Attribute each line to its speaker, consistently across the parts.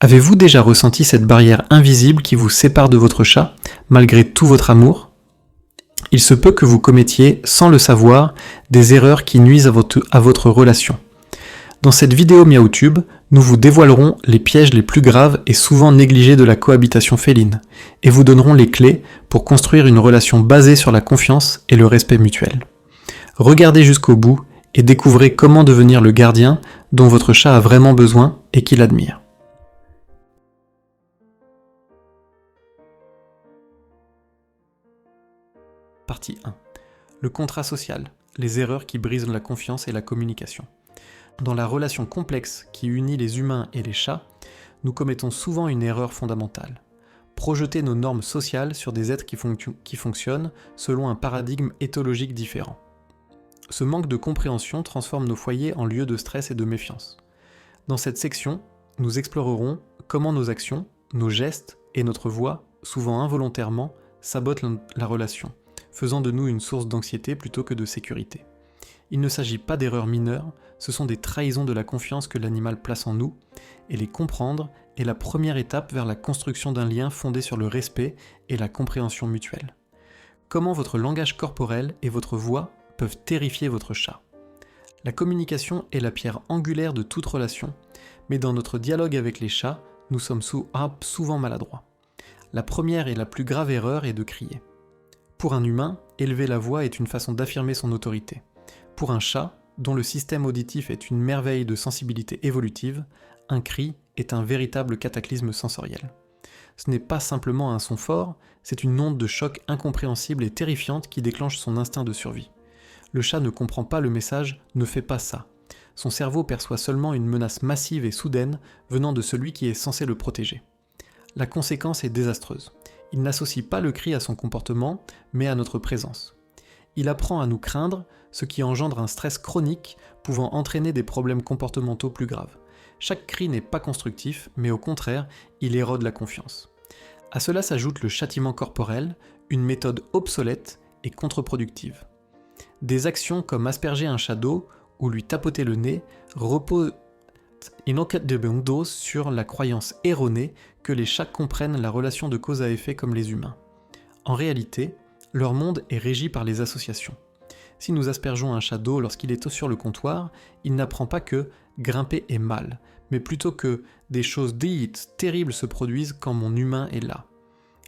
Speaker 1: Avez-vous déjà ressenti cette barrière invisible qui vous sépare de votre chat, malgré tout votre amour? Il se peut que vous commettiez, sans le savoir, des erreurs qui nuisent à votre relation. Dans cette vidéo MiaoTube, nous vous dévoilerons les pièges les plus graves et souvent négligés de la cohabitation féline, et vous donnerons les clés pour construire une relation basée sur la confiance et le respect mutuel. Regardez jusqu'au bout et découvrez comment devenir le gardien dont votre chat a vraiment besoin et qu'il admire. Partie 1. Le contrat social, les erreurs qui brisent la confiance et la communication. Dans la relation complexe qui unit les humains et les chats, nous commettons souvent une erreur fondamentale. Projeter nos normes sociales sur des êtres qui fonctionnent selon un paradigme éthologique différent. Ce manque de compréhension transforme nos foyers en lieux de stress et de méfiance. Dans cette section, nous explorerons comment nos actions, nos gestes et notre voix, souvent involontairement, sabotent la relation, faisant de nous une source d'anxiété plutôt que de sécurité. Il ne s'agit pas d'erreurs mineures, ce sont des trahisons de la confiance que l'animal place en nous, et les comprendre est la première étape vers la construction d'un lien fondé sur le respect et la compréhension mutuelle. Comment votre langage corporel et votre voix peuvent terrifier votre chat? La communication est la pierre angulaire de toute relation, mais dans notre dialogue avec les chats, nous sommes souvent maladroits. La première et la plus grave erreur est de crier. Pour un humain, élever la voix est une façon d'affirmer son autorité. Pour un chat, dont le système auditif est une merveille de sensibilité évolutive, un cri est un véritable cataclysme sensoriel. Ce n'est pas simplement un son fort, c'est une onde de choc incompréhensible et terrifiante qui déclenche son instinct de survie. Le chat ne comprend pas le message « ne fais pas ça ». Son cerveau perçoit seulement une menace massive et soudaine venant de celui qui est censé le protéger. La conséquence est désastreuse. Il n'associe pas le cri à son comportement, mais à notre présence. Il apprend à nous craindre, ce qui engendre un stress chronique pouvant entraîner des problèmes comportementaux plus graves. Chaque cri n'est pas constructif, mais au contraire, il érode la confiance. À cela s'ajoute le châtiment corporel, une méthode obsolète et contre-productive. Des actions comme asperger un chat d'eau ou lui tapoter le nez reposent sur la croyance erronée que les chats comprennent la relation de cause à effet comme les humains. En réalité, leur monde est régi par les associations. Si nous aspergeons un chat d'eau lorsqu'il est sur le comptoir, il n'apprend pas que grimper est mal, mais plutôt que des choses dites terribles se produisent quand mon humain est là.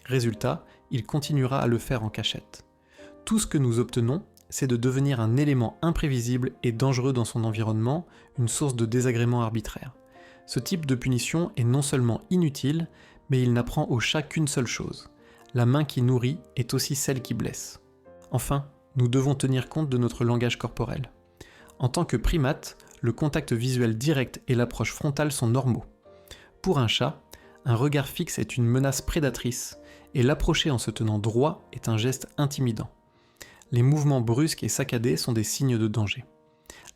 Speaker 1: Résultat, il continuera à le faire en cachette. Tout ce que nous obtenons, c'est de devenir un élément imprévisible et dangereux dans son environnement, une source de désagrément arbitraire. Ce type de punition est non seulement inutile, mais il n'apprend au chat qu'une seule chose. La main qui nourrit est aussi celle qui blesse. Enfin, nous devons tenir compte de notre langage corporel. En tant que primate, le contact visuel direct et l'approche frontale sont normaux. Pour un chat, un regard fixe est une menace prédatrice, et l'approcher en se tenant droit est un geste intimidant. Les mouvements brusques et saccadés sont des signes de danger.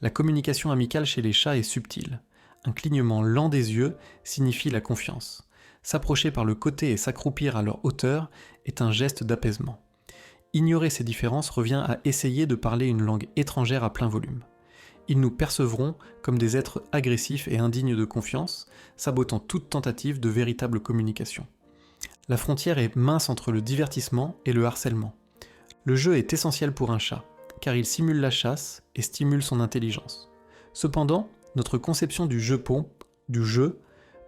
Speaker 1: La communication amicale chez les chats est subtile. Un clignement lent des yeux signifie la confiance. S'approcher par le côté et s'accroupir à leur hauteur est un geste d'apaisement. Ignorer ces différences revient à essayer de parler une langue étrangère à plein volume. Ils nous percevront comme des êtres agressifs et indignes de confiance, sabotant toute tentative de véritable communication. La frontière est mince entre le divertissement et le harcèlement. Le jeu est essentiel pour un chat, car il simule la chasse et stimule son intelligence. Cependant, notre conception du jeu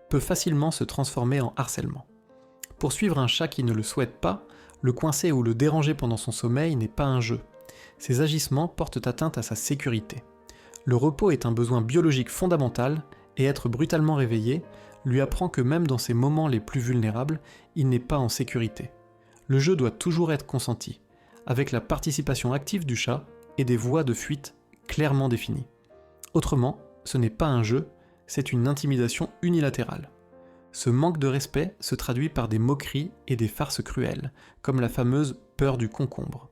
Speaker 1: peut facilement se transformer en harcèlement. Pour suivre un chat qui ne le souhaite pas, le coincer ou le déranger pendant son sommeil n'est pas un jeu. Ces agissements portent atteinte à sa sécurité. Le repos est un besoin biologique fondamental et être brutalement réveillé lui apprend que même dans ses moments les plus vulnérables, il n'est pas en sécurité. Le jeu doit toujours être consenti, avec la participation active du chat et des voies de fuite clairement définies. Autrement, ce n'est pas un jeu, c'est une intimidation unilatérale. Ce manque de respect se traduit par des moqueries et des farces cruelles, comme la fameuse peur du concombre.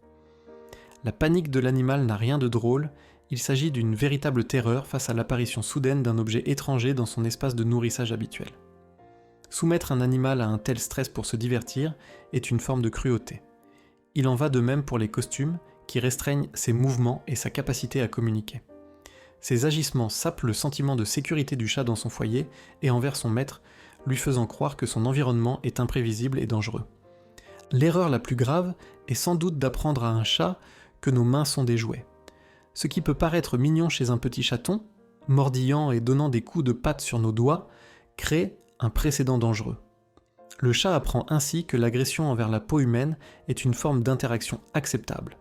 Speaker 1: La panique de l'animal n'a rien de drôle, il s'agit d'une véritable terreur face à l'apparition soudaine d'un objet étranger dans son espace de nourrissage habituel. Soumettre un animal à un tel stress pour se divertir est une forme de cruauté. Il en va de même pour les costumes, qui restreignent ses mouvements et sa capacité à communiquer. Ces agissements sapent le sentiment de sécurité du chat dans son foyer et envers son maître, lui faisant croire que son environnement est imprévisible et dangereux. L'erreur la plus grave est sans doute d'apprendre à un chat que nos mains sont des jouets. Ce qui peut paraître mignon chez un petit chaton, mordillant et donnant des coups de patte sur nos doigts, crée un précédent dangereux. Le chat apprend ainsi que l'agression envers la peau humaine est une forme d'interaction acceptable.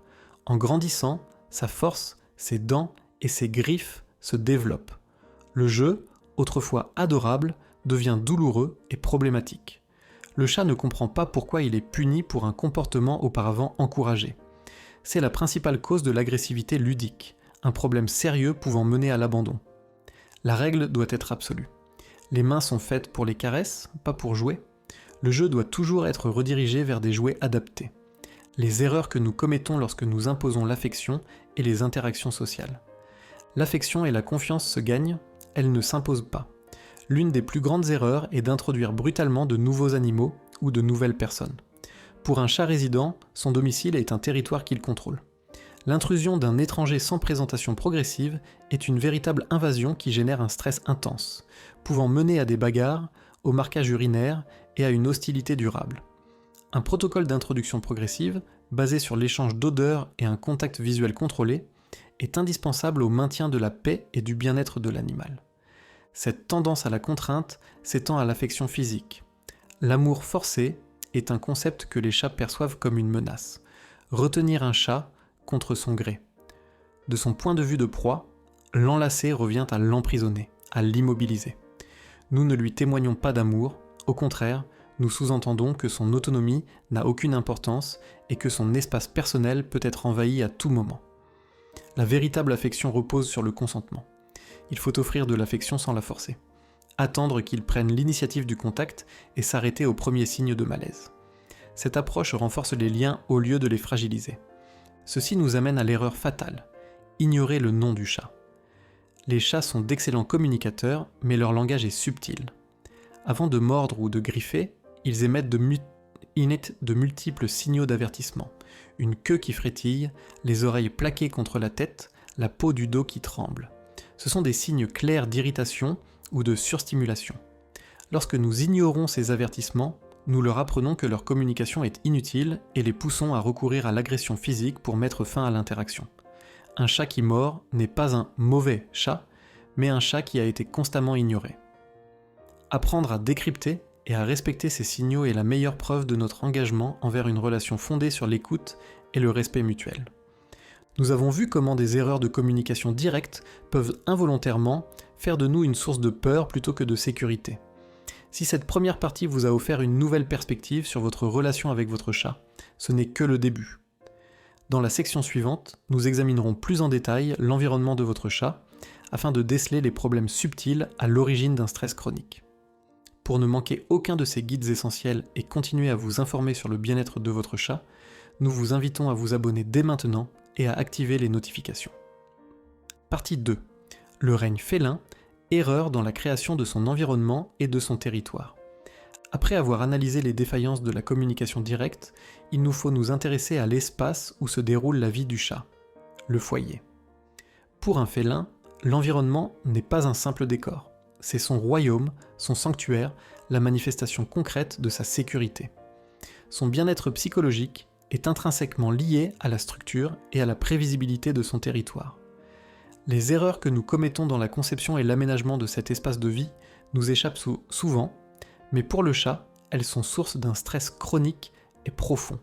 Speaker 1: En grandissant, sa force, ses dents et ses griffes se développent. Le jeu, autrefois adorable, devient douloureux et problématique. Le chat ne comprend pas pourquoi il est puni pour un comportement auparavant encouragé. C'est la principale cause de l'agressivité ludique, un problème sérieux pouvant mener à l'abandon. La règle doit être absolue. Les mains sont faites pour les caresses, pas pour jouer. Le jeu doit toujours être redirigé vers des jouets adaptés. Les erreurs que nous commettons lorsque nous imposons l'affection et les interactions sociales. L'affection et la confiance se gagnent, elles ne s'imposent pas. L'une des plus grandes erreurs est d'introduire brutalement de nouveaux animaux ou de nouvelles personnes. Pour un chat résident, son domicile est un territoire qu'il contrôle. L'intrusion d'un étranger sans présentation progressive est une véritable invasion qui génère un stress intense, pouvant mener à des bagarres, au marquage urinaire et à une hostilité durable. Un protocole d'introduction progressive, basé sur l'échange d'odeurs et un contact visuel contrôlé, est indispensable au maintien de la paix et du bien-être de l'animal. Cette tendance à la contrainte s'étend à l'affection physique. L'amour forcé est un concept que les chats perçoivent comme une menace. Retenir un chat contre son gré. De son point de vue de proie, l'enlacer revient à l'emprisonner, à l'immobiliser. Nous ne lui témoignons pas d'amour, au contraire, nous sous-entendons que son autonomie n'a aucune importance et que son espace personnel peut être envahi à tout moment. La véritable affection repose sur le consentement. Il faut offrir de l'affection sans la forcer. Attendre qu'il prenne l'initiative du contact et s'arrêter au premier signe de malaise. Cette approche renforce les liens au lieu de les fragiliser. Ceci nous amène à l'erreur fatale, ignorer le nom du chat. Les chats sont d'excellents communicateurs, mais leur langage est subtil. Avant de mordre ou de griffer, ils émettent de multiples signaux d'avertissement. Une queue qui frétille, les oreilles plaquées contre la tête, la peau du dos qui tremble. Ce sont des signes clairs d'irritation ou de surstimulation. Lorsque nous ignorons ces avertissements, nous leur apprenons que leur communication est inutile et les poussons à recourir à l'agression physique pour mettre fin à l'interaction. Un chat qui mord n'est pas un mauvais chat, mais un chat qui a été constamment ignoré. Apprendre à décrypter et à respecter ces signaux est la meilleure preuve de notre engagement envers une relation fondée sur l'écoute et le respect mutuel. Nous avons vu comment des erreurs de communication directe peuvent involontairement faire de nous une source de peur plutôt que de sécurité. Si cette première partie vous a offert une nouvelle perspective sur votre relation avec votre chat, ce n'est que le début. Dans la section suivante, nous examinerons plus en détail l'environnement de votre chat afin de déceler les problèmes subtils à l'origine d'un stress chronique. Pour ne manquer aucun de ces guides essentiels et continuer à vous informer sur le bien-être de votre chat, nous vous invitons à vous abonner dès maintenant et à activer les notifications. Partie 2. Le règne félin, erreur dans la création de son environnement et de son territoire. Après avoir analysé les défaillances de la communication directe, il nous faut nous intéresser à l'espace où se déroule la vie du chat, le foyer. Pour un félin, l'environnement n'est pas un simple décor, c'est son royaume, son sanctuaire, la manifestation concrète de sa sécurité. Son bien-être psychologique est intrinsèquement lié à la structure et à la prévisibilité de son territoire. Les erreurs que nous commettons dans la conception et l'aménagement de cet espace de vie nous échappent souvent, mais pour le chat, elles sont source d'un stress chronique et profond.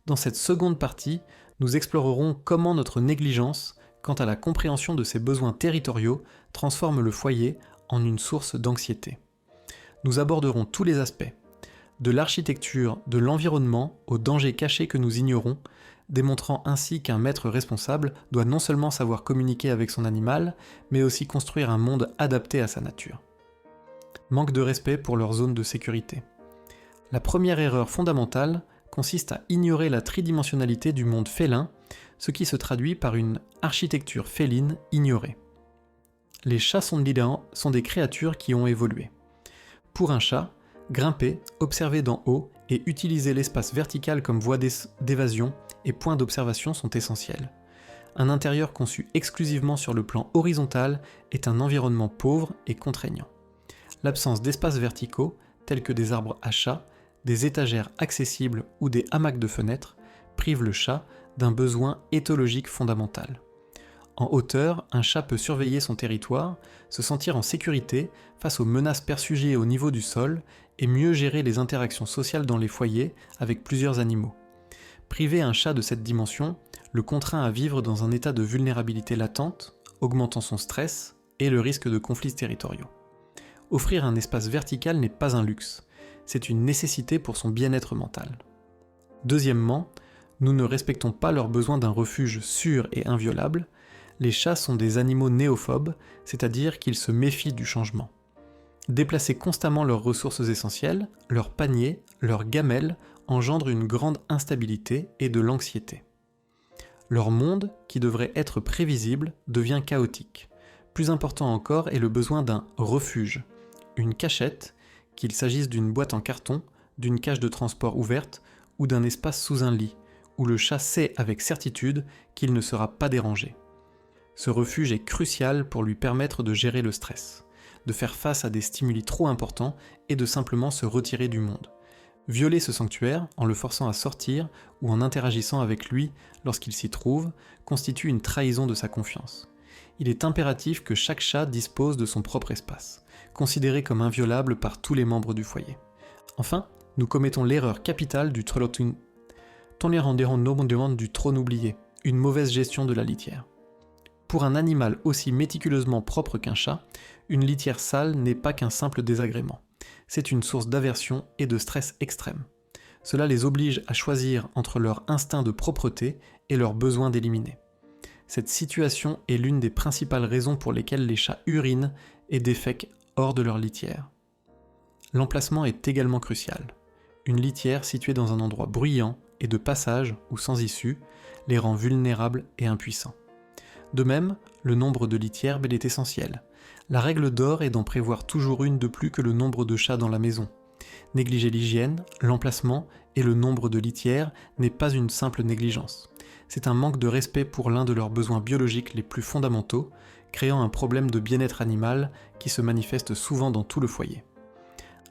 Speaker 1: Dans cette seconde partie, nous explorerons comment notre négligence quant à la compréhension de ses besoins territoriaux transforme le foyer en une source d'anxiété. Nous aborderons tous les aspects, de l'architecture, de l'environnement aux dangers cachés que nous ignorons, démontrant ainsi qu'un maître responsable doit non seulement savoir communiquer avec son animal, mais aussi construire un monde adapté à sa nature. Manque de respect pour leur zone de sécurité. La première erreur fondamentale consiste à ignorer la tridimensionnalité du monde félin, ce qui se traduit par une architecture féline ignorée. Les chats sont des créatures qui ont évolué. Pour un chat, grimper, observer d'en haut et utiliser l'espace vertical comme voie d'évasion et point d'observation sont essentiels. Un intérieur conçu exclusivement sur le plan horizontal est un environnement pauvre et contraignant. L'absence d'espaces verticaux, tels que des arbres à chat, des étagères accessibles ou des hamacs de fenêtres, prive le chat d'un besoin éthologique fondamental. En hauteur, un chat peut surveiller son territoire, se sentir en sécurité face aux menaces perçues au niveau du sol et mieux gérer les interactions sociales dans les foyers avec plusieurs animaux. Priver un chat de cette dimension le contraint à vivre dans un état de vulnérabilité latente, augmentant son stress et le risque de conflits territoriaux. Offrir un espace vertical n'est pas un luxe, c'est une nécessité pour son bien-être mental. Deuxièmement, nous ne respectons pas leur besoin d'un refuge sûr et inviolable. Les chats sont des animaux néophobes, c'est-à-dire qu'ils se méfient du changement. Déplacer constamment leurs ressources essentielles, leurs paniers, leurs gamelles, engendre une grande instabilité et de l'anxiété. Leur monde, qui devrait être prévisible, devient chaotique. Plus important encore est le besoin d'un refuge, une cachette, qu'il s'agisse d'une boîte en carton, d'une cage de transport ouverte ou d'un espace sous un lit, où le chat sait avec certitude qu'il ne sera pas dérangé. Ce refuge est crucial pour lui permettre de gérer le stress, de faire face à des stimuli trop importants et de simplement se retirer du monde. Violer ce sanctuaire, en le forçant à sortir ou en interagissant avec lui lorsqu'il s'y trouve, constitue une trahison de sa confiance. Il est impératif que chaque chat dispose de son propre espace, considéré comme inviolable par tous les membres du foyer. Enfin, nous commettons l'erreur capitale du trône oublié, une mauvaise gestion de la litière. Pour un animal aussi méticuleusement propre qu'un chat, une litière sale n'est pas qu'un simple désagrément. C'est une source d'aversion et de stress extrême. Cela les oblige à choisir entre leur instinct de propreté et leur besoin d'éliminer. Cette situation est l'une des principales raisons pour lesquelles les chats urinent et défèquent hors de leur litière. L'emplacement est également crucial. Une litière située dans un endroit bruyant et de passage ou sans issue les rend vulnérables et impuissants. De même, le nombre de litières est essentiel. La règle d'or est d'en prévoir toujours une de plus que le nombre de chats dans la maison. Négliger l'hygiène, l'emplacement et le nombre de litières n'est pas une simple négligence. C'est un manque de respect pour l'un de leurs besoins biologiques les plus fondamentaux, créant un problème de bien-être animal qui se manifeste souvent dans tout le foyer.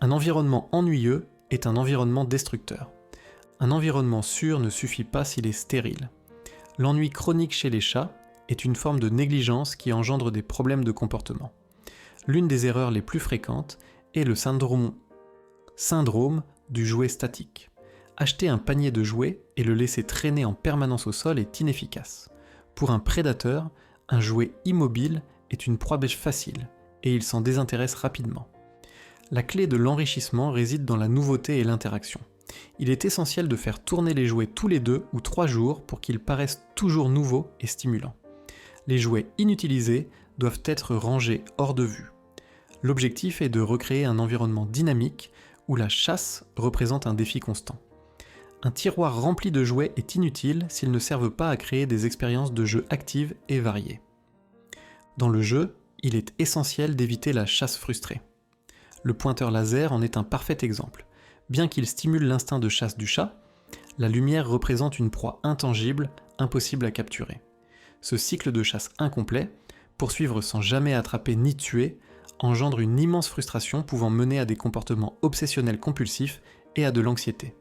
Speaker 1: Un environnement ennuyeux est un environnement destructeur. Un environnement sûr ne suffit pas s'il est stérile. L'ennui chronique chez les chats est une forme de négligence qui engendre des problèmes de comportement. L'une des erreurs les plus fréquentes est le syndrome du jouet statique. Acheter un panier de jouets et le laisser traîner en permanence au sol est inefficace. Pour un prédateur, un jouet immobile est une proie facile et il s'en désintéresse rapidement. La clé de l'enrichissement réside dans la nouveauté et l'interaction. Il est essentiel de faire tourner les jouets tous les 2 ou 3 jours pour qu'ils paraissent toujours nouveaux et stimulants. Les jouets inutilisés doivent être rangés hors de vue. L'objectif est de recréer un environnement dynamique où la chasse représente un défi constant. Un tiroir rempli de jouets est inutile s'ils ne servent pas à créer des expériences de jeu actives et variées. Dans le jeu, il est essentiel d'éviter la chasse frustrée. Le pointeur laser en est un parfait exemple. Bien qu'il stimule l'instinct de chasse du chat, la lumière représente une proie intangible, impossible à capturer. Ce cycle de chasse incomplet, poursuivre sans jamais attraper ni tuer, engendre une immense frustration pouvant mener à des comportements obsessionnels compulsifs et à de l'anxiété.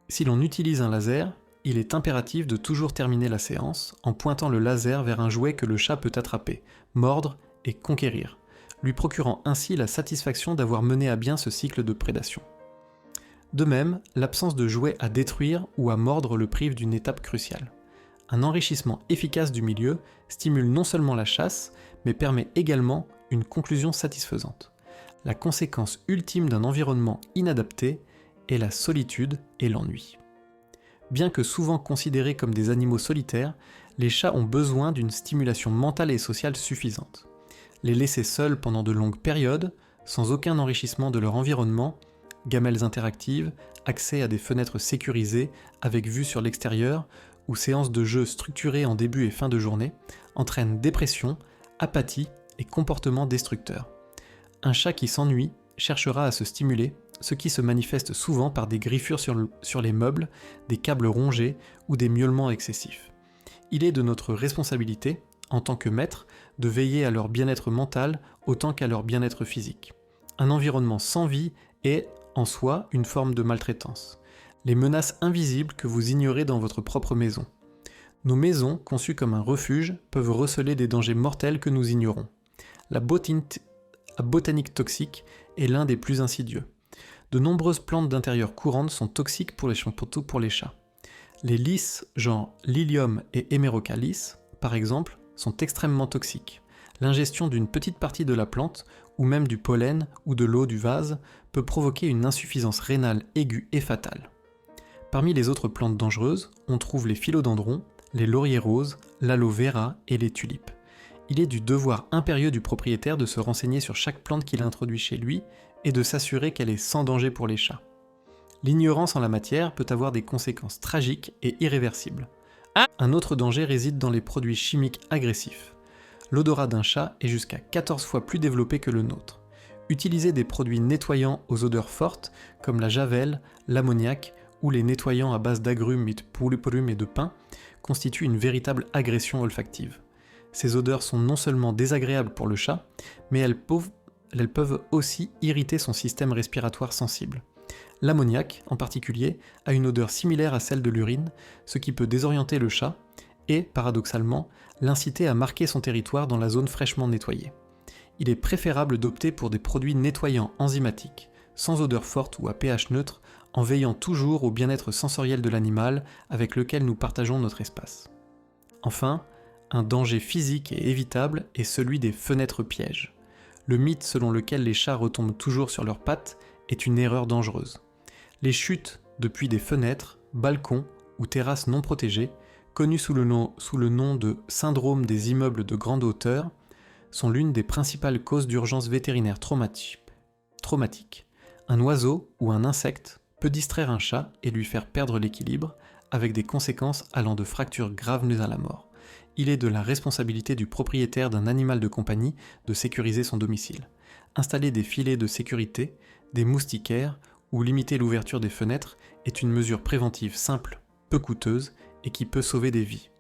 Speaker 1: Si l'on utilise un laser, il est impératif de toujours terminer la séance en pointant le laser vers un jouet que le chat peut attraper, mordre et conquérir, lui procurant ainsi la satisfaction d'avoir mené à bien ce cycle de prédation. De même, l'absence de jouets à détruire ou à mordre le prive d'une étape cruciale. Un enrichissement efficace du milieu stimule non seulement la chasse, mais permet également une conclusion satisfaisante. La conséquence ultime d'un environnement inadapté est la solitude et l'ennui. Bien que souvent considérés comme des animaux solitaires, les chats ont besoin d'une stimulation mentale et sociale suffisante. Les laisser seuls pendant de longues périodes, sans aucun enrichissement de leur environnement, gamelles interactives, accès à des fenêtres sécurisées avec vue sur l'extérieur ou séances de jeu structurées en début et fin de journée, entraînent dépression, apathie et comportements destructeurs. Un chat qui s'ennuie cherchera à se stimuler, ce qui se manifeste souvent par des griffures sur les meubles, des câbles rongés ou des miaulements excessifs. Il est de notre responsabilité, en tant que maître, de veiller à leur bien-être mental autant qu'à leur bien-être physique. Un environnement sans vie est, en soi, une forme de maltraitance. Les menaces invisibles que vous ignorez dans votre propre maison. Nos maisons, conçues comme un refuge, peuvent receler des dangers mortels que nous ignorons. La botanique toxique est l'un des plus insidieux. De nombreuses plantes d'intérieur courantes sont toxiques pour les chats. Les lys, genre Lilium et Hemeroca lys, par exemple, sont extrêmement toxiques. L'ingestion d'une petite partie de la plante, ou même du pollen ou de l'eau du vase, peut provoquer une insuffisance rénale aiguë et fatale. Parmi les autres plantes dangereuses, on trouve les philodendrons, les lauriers roses, l'aloe vera et les tulipes. Il est du devoir impérieux du propriétaire de se renseigner sur chaque plante qu'il introduit chez lui et de s'assurer qu'elle est sans danger pour les chats. L'ignorance en la matière peut avoir des conséquences tragiques et irréversibles. Un autre danger réside dans les produits chimiques agressifs. L'odorat d'un chat est jusqu'à 14 fois plus développé que le nôtre. Utiliser des produits nettoyants aux odeurs fortes, comme la javel, l'ammoniac ou les nettoyants à base d'agrumes, de pulprum et de pin, constitue une véritable agression olfactive. Ces odeurs sont non seulement désagréables pour le chat, mais elles peuvent aussi irriter son système respiratoire sensible. L'ammoniac, en particulier, a une odeur similaire à celle de l'urine, ce qui peut désorienter le chat et, paradoxalement, l'inciter à marquer son territoire dans la zone fraîchement nettoyée. Il est préférable d'opter pour des produits nettoyants enzymatiques, sans odeur forte ou à pH neutre, en veillant toujours au bien-être sensoriel de l'animal avec lequel nous partageons notre espace. Enfin, un danger physique et évitable est celui des fenêtres pièges. Le mythe selon lequel les chats retombent toujours sur leurs pattes est une erreur dangereuse. Les chutes depuis des fenêtres, balcons ou terrasses non protégées, connues sous le nom de syndrome des immeubles de grande hauteur, sont l'une des principales causes d'urgence vétérinaire traumatique. Un oiseau ou un insecte peut distraire un chat et lui faire perdre l'équilibre, avec des conséquences allant de fractures graves à la mort. Il est de la responsabilité du propriétaire d'un animal de compagnie de sécuriser son domicile. Installer des filets de sécurité, des moustiquaires ou limiter l'ouverture des fenêtres est une mesure préventive simple, peu coûteuse et qui peut sauver des vies.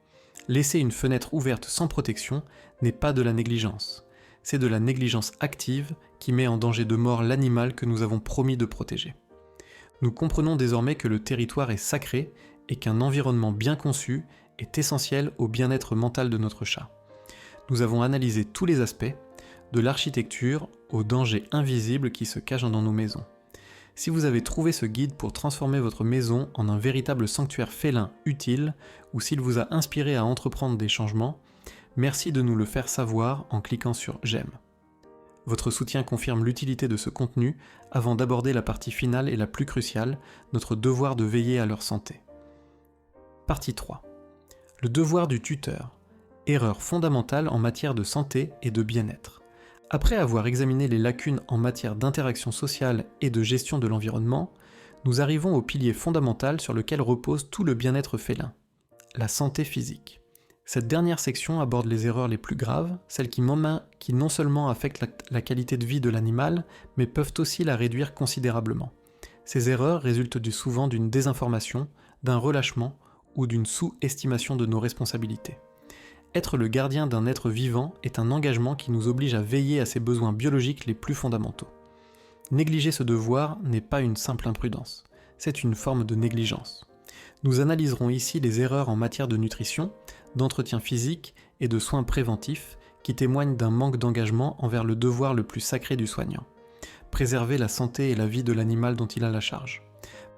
Speaker 1: Laisser une fenêtre ouverte sans protection n'est pas de la négligence. C'est de la négligence active qui met en danger de mort l'animal que nous avons promis de protéger. Nous comprenons désormais que le territoire est sacré et qu'un environnement bien conçu est essentiel au bien-être mental de notre chat. Nous avons analysé tous les aspects, de l'architecture aux dangers invisibles qui se cachent dans nos maisons. Si vous avez trouvé ce guide pour transformer votre maison en un véritable sanctuaire félin utile, ou s'il vous a inspiré à entreprendre des changements, merci de nous le faire savoir en cliquant sur « J'aime ». Votre soutien confirme l'utilité de ce contenu avant d'aborder la partie finale et la plus cruciale, notre devoir de veiller à leur santé. Partie 3. Le devoir du tuteur. Erreur fondamentale en matière de santé et de bien-être. Après avoir examiné les lacunes en matière d'interaction sociale et de gestion de l'environnement, nous arrivons au pilier fondamental sur lequel repose tout le bien-être félin, la santé physique. Cette dernière section aborde les erreurs les plus graves, celles qui non seulement affectent la qualité de vie de l'animal, mais peuvent aussi la réduire considérablement. Ces erreurs résultent souvent d'une désinformation, d'un relâchement ou d'une sous-estimation de nos responsabilités. Être le gardien d'un être vivant est un engagement qui nous oblige à veiller à ses besoins biologiques les plus fondamentaux. Négliger ce devoir n'est pas une simple imprudence, c'est une forme de négligence. Nous analyserons ici les erreurs en matière de nutrition, d'entretien physique et de soins préventifs qui témoignent d'un manque d'engagement envers le devoir le plus sacré du soignant. Préserver la santé et la vie de l'animal dont il a la charge.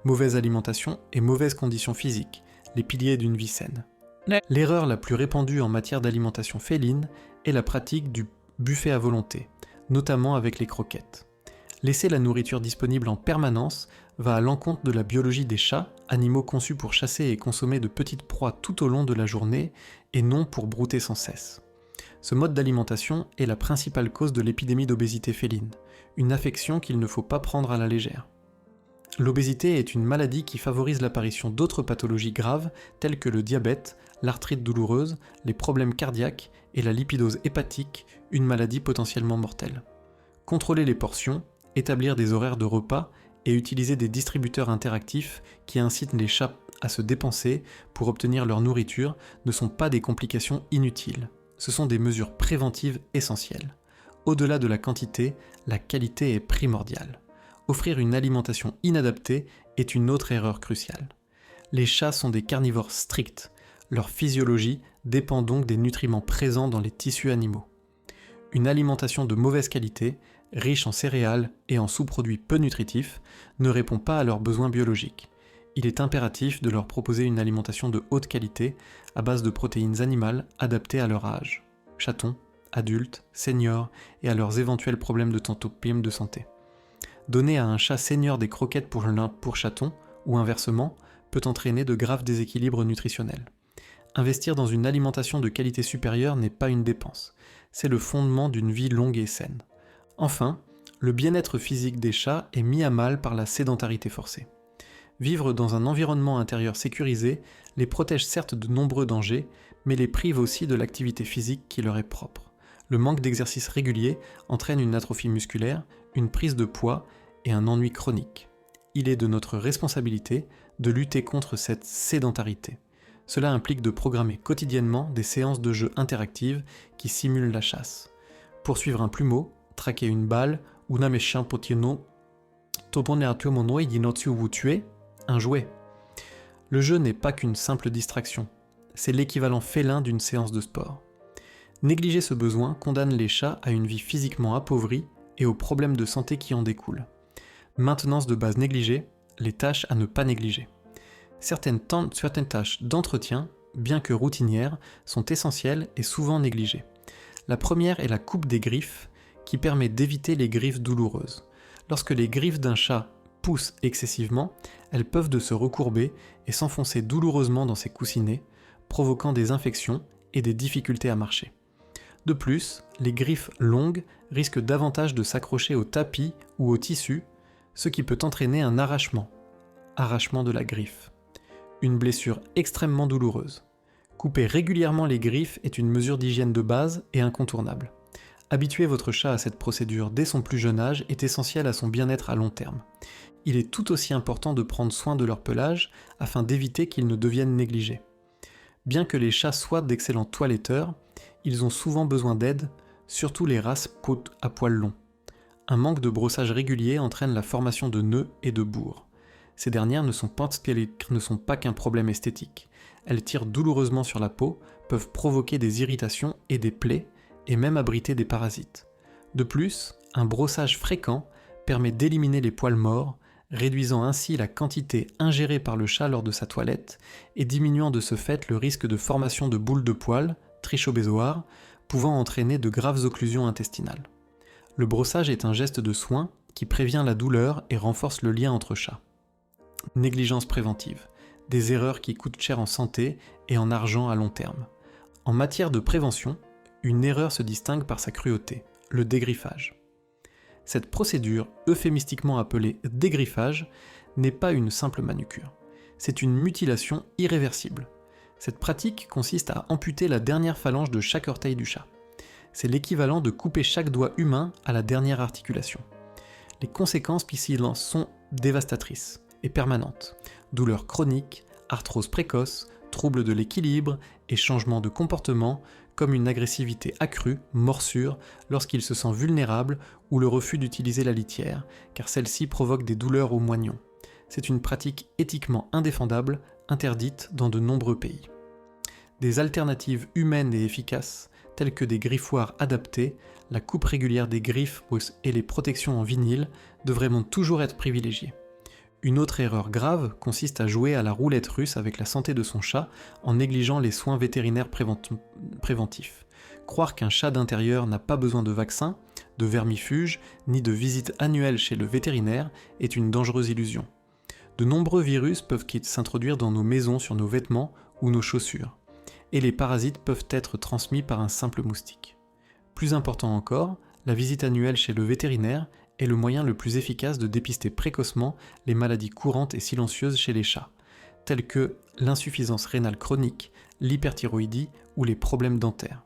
Speaker 1: Mauvaise alimentation et mauvaises conditions physiques, les piliers d'une vie saine. L'erreur la plus répandue en matière d'alimentation féline est la pratique du buffet à volonté, notamment avec les croquettes. Laisser la nourriture disponible en permanence va à l'encontre de la biologie des chats, animaux conçus pour chasser et consommer de petites proies tout au long de la journée et non pour brouter sans cesse. Ce mode d'alimentation est la principale cause de l'épidémie d'obésité féline, une affection qu'il ne faut pas prendre à la légère. L'obésité est une maladie qui favorise l'apparition d'autres pathologies graves telles que le diabète, l'arthrite douloureuse, les problèmes cardiaques et la lipidose hépatique, une maladie potentiellement mortelle. Contrôler les portions, établir des horaires de repas et utiliser des distributeurs interactifs qui incitent les chats à se dépenser pour obtenir leur nourriture ne sont pas des complications inutiles. Ce sont des mesures préventives essentielles. Au-delà de la quantité, la qualité est primordiale. Offrir une alimentation inadaptée est une autre erreur cruciale. Les chats sont des carnivores stricts. Leur physiologie dépend donc des nutriments présents dans les tissus animaux. Une alimentation de mauvaise qualité, riche en céréales et en sous-produits peu nutritifs, ne répond pas à leurs besoins biologiques. Il est impératif de leur proposer une alimentation de haute qualité à base de protéines animales adaptées à leur âge, chatons, adultes, seniors et à leurs éventuels problèmes de santé. Donner à un chat senior des croquettes pour chaton, ou inversement, peut entraîner de graves déséquilibres nutritionnels. Investir dans une alimentation de qualité supérieure n'est pas une dépense, c'est le fondement d'une vie longue et saine. Enfin, le bien-être physique des chats est mis à mal par la sédentarité forcée. Vivre dans un environnement intérieur sécurisé les protège certes de nombreux dangers, mais les prive aussi de l'activité physique qui leur est propre. Le manque d'exercice régulier entraîne une atrophie musculaire, une prise de poids et un ennui chronique. Il est de notre responsabilité de lutter contre cette sédentarité. Cela implique de programmer quotidiennement des séances de jeux interactives qui simulent la chasse. Poursuivre un plumeau, traquer une balle ou nameshan potino, toponeatumono idinotsu vous tuer, un jouet. Le jeu n'est pas qu'une simple distraction, c'est l'équivalent félin d'une séance de sport. Négliger ce besoin condamne les chats à une vie physiquement appauvrie et aux problèmes de santé qui en découlent. Maintenance de base négligée, les tâches à ne pas négliger. Certaines tâches d'entretien, bien que routinières, sont essentielles et souvent négligées. La première est la coupe des griffes, qui permet d'éviter les griffes douloureuses. Lorsque les griffes d'un chat poussent excessivement, elles peuvent se recourber et s'enfoncer douloureusement dans ses coussinets, provoquant des infections et des difficultés à marcher. De plus, les griffes longues risquent davantage de s'accrocher au tapis ou au tissu, ce qui peut entraîner un arrachement de la griffe. Une blessure extrêmement douloureuse. Couper régulièrement les griffes est une mesure d'hygiène de base et incontournable. Habituer votre chat à cette procédure dès son plus jeune âge est essentiel à son bien-être à long terme. Il est tout aussi important de prendre soin de leur pelage afin d'éviter qu'ils ne deviennent négligés. Bien que les chats soient d'excellents toiletteurs, ils ont souvent besoin d'aide, surtout les races à poils longs. Un manque de brossage régulier entraîne la formation de nœuds et de bourres. Ces dernières ne sont pas qu'un problème esthétique. Elles tirent douloureusement sur la peau, peuvent provoquer des irritations et des plaies, et même abriter des parasites. De plus, un brossage fréquent permet d'éliminer les poils morts, réduisant ainsi la quantité ingérée par le chat lors de sa toilette et diminuant de ce fait le risque de formation de boules de poils, trichobézoares, pouvant entraîner de graves occlusions intestinales. Le brossage est un geste de soin qui prévient la douleur et renforce le lien entre chats. Négligence préventive, des erreurs qui coûtent cher en santé et en argent à long terme. En matière de prévention, une erreur se distingue par sa cruauté, le dégriffage. Cette procédure, euphémistiquement appelée dégriffage, n'est pas une simple manucure. C'est une mutilation irréversible. Cette pratique consiste à amputer la dernière phalange de chaque orteil du chat. C'est l'équivalent de couper chaque doigt humain à la dernière articulation. Les conséquences sont dévastatrices et permanentes. Douleurs chroniques, arthrose précoce, troubles de l'équilibre et changements de comportement, comme une agressivité accrue, morsure, lorsqu'il se sent vulnérable ou le refus d'utiliser la litière, car celle-ci provoque des douleurs aux moignons. C'est une pratique éthiquement indéfendable, interdite dans de nombreux pays. Des alternatives humaines et efficaces, telles que des griffoirs adaptés, la coupe régulière des griffes et les protections en vinyle devraient toujours être privilégiées. Une autre erreur grave consiste à jouer à la roulette russe avec la santé de son chat en négligeant les soins vétérinaires préventifs. Croire qu'un chat d'intérieur n'a pas besoin de vaccins, de vermifuges, ni de visites annuelles chez le vétérinaire est une dangereuse illusion. De nombreux virus peuvent s'introduire dans nos maisons sur nos vêtements ou nos chaussures, et les parasites peuvent être transmis par un simple moustique. Plus important encore, la visite annuelle chez le vétérinaire est le moyen le plus efficace de dépister précocement les maladies courantes et silencieuses chez les chats, telles que l'insuffisance rénale chronique, l'hyperthyroïdie ou les problèmes dentaires.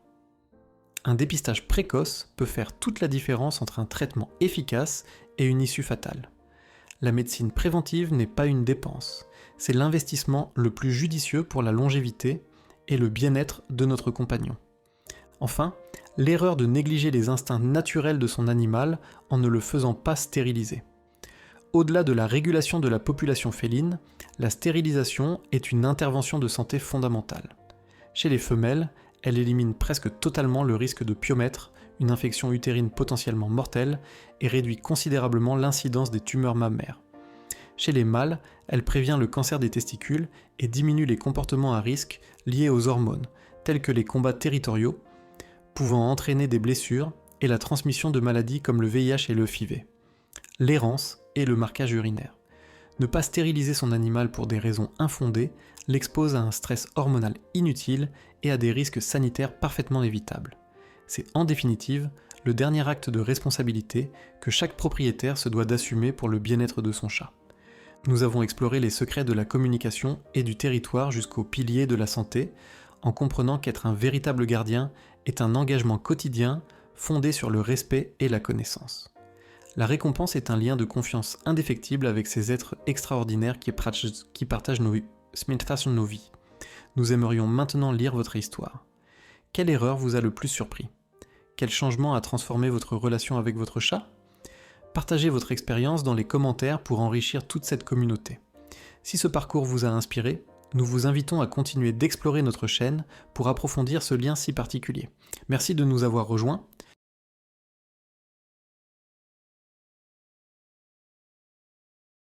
Speaker 1: Un dépistage précoce peut faire toute la différence entre un traitement efficace et une issue fatale. La médecine préventive n'est pas une dépense, c'est l'investissement le plus judicieux pour la longévité et le bien-être de notre compagnon. Enfin, l'erreur de négliger les instincts naturels de son animal en ne le faisant pas stériliser. Au-delà de la régulation de la population féline, la stérilisation est une intervention de santé fondamentale. Chez les femelles, elle élimine presque totalement le risque de pyomètre, une infection utérine potentiellement mortelle, et réduit considérablement l'incidence des tumeurs mammaires. Chez les mâles, elle prévient le cancer des testicules et diminue les comportements à risque liés aux hormones, tels que les combats territoriaux, pouvant entraîner des blessures et la transmission de maladies comme le VIH et le FIV, l'errance et le marquage urinaire. Ne pas stériliser son animal pour des raisons infondées l'expose à un stress hormonal inutile et à des risques sanitaires parfaitement évitables. C'est en définitive le dernier acte de responsabilité que chaque propriétaire se doit d'assumer pour le bien-être de son chat. Nous avons exploré les secrets de la communication et du territoire jusqu'aux piliers de la santé, en comprenant qu'être un véritable gardien est un engagement quotidien fondé sur le respect et la connaissance. La récompense est un lien de confiance indéfectible avec ces êtres extraordinaires qui partagent nos vies. Nous aimerions maintenant lire votre histoire. Quelle erreur vous a le plus surpris ? Quel changement a transformé votre relation avec votre chat ? Partagez votre expérience dans les commentaires pour enrichir toute cette communauté. Si ce parcours vous a inspiré, nous vous invitons à continuer d'explorer notre chaîne pour approfondir ce lien si particulier. Merci de nous avoir rejoints.